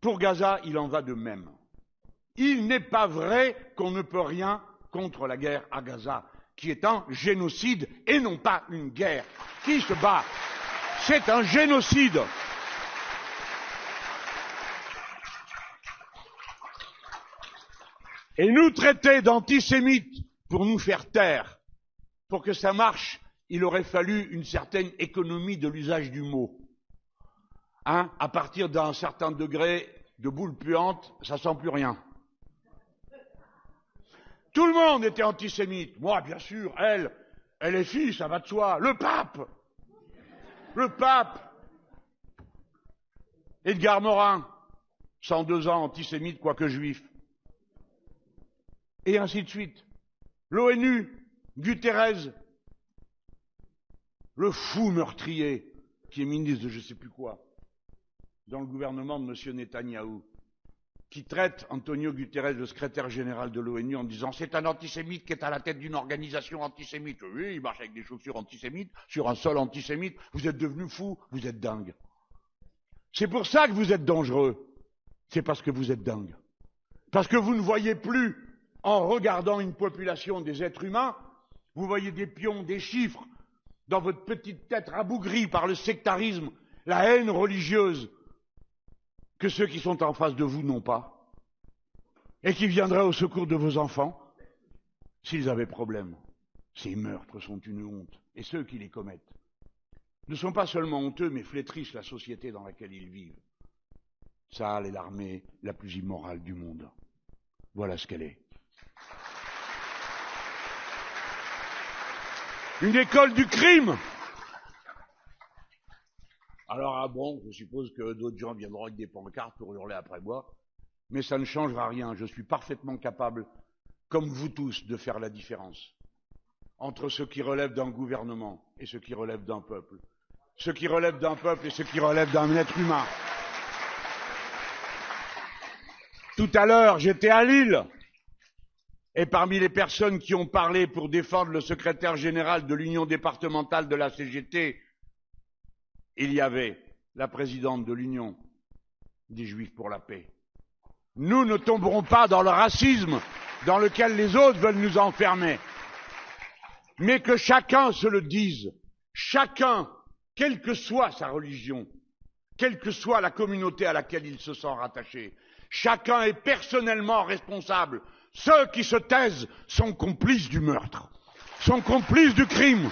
Pour Gaza, il en va de même. Il n'est pas vrai qu'on ne peut rien contre la guerre à Gaza, qui est un génocide et non pas une guerre. Qui se bat? C'est un génocide. Et nous traiter d'antisémites pour nous faire taire, pour que ça marche, il aurait fallu une certaine économie de l'usage du mot. Hein? À partir d'un certain degré de boule puante, ça sent plus rien. Tout le monde était antisémite. Moi, bien sûr, elle est fille, ça va de soi. Le pape, Edgar Morin, 102 ans, antisémite, quoique juif. Et ainsi de suite. L'ONU, Guterres, le fou meurtrier, qui est ministre de je ne sais plus quoi, dans le gouvernement de M. Netanyahou, qui traite Antonio Guterres, le secrétaire général de l'ONU, en disant c'est un antisémite qui est à la tête d'une organisation antisémite. Oui, il marche avec des chaussures antisémites, sur un sol antisémite. Vous êtes devenu fou, vous êtes dingue. C'est pour ça que vous êtes dangereux. C'est parce que vous êtes dingue. Parce que vous ne voyez plus, en regardant une population des êtres humains, vous voyez des pions, des chiffres, dans votre petite tête rabougrie par le sectarisme, la haine religieuse, que ceux qui sont en face de vous n'ont pas, et qui viendraient au secours de vos enfants, s'ils avaient problème. Ces meurtres sont une honte, et ceux qui les commettent ne sont pas seulement honteux, mais flétrissent la société dans laquelle ils vivent. Tsahal est l'armée la plus immorale du monde. Voilà ce qu'elle est. Une école du crime. Alors, ah bon, je suppose que d'autres gens viendront avec des pancartes pour hurler après moi, mais ça ne changera rien. Je suis parfaitement capable, comme vous tous, de faire la différence entre ce qui relève d'un gouvernement et ce qui relève d'un peuple. Ce qui relève d'un peuple et ce qui relève d'un être humain. Tout à l'heure, j'étais à Lille, et parmi les personnes qui ont parlé pour défendre le secrétaire général de l'Union départementale de la CGT, il y avait la présidente de l'Union des Juifs pour la paix. Nous ne tomberons pas dans le racisme dans lequel les autres veulent nous enfermer. Mais que chacun se le dise, chacun, quelle que soit sa religion, quelle que soit la communauté à laquelle il se sent rattaché, chacun est personnellement responsable. Ceux qui se taisent sont complices du meurtre, sont complices du crime.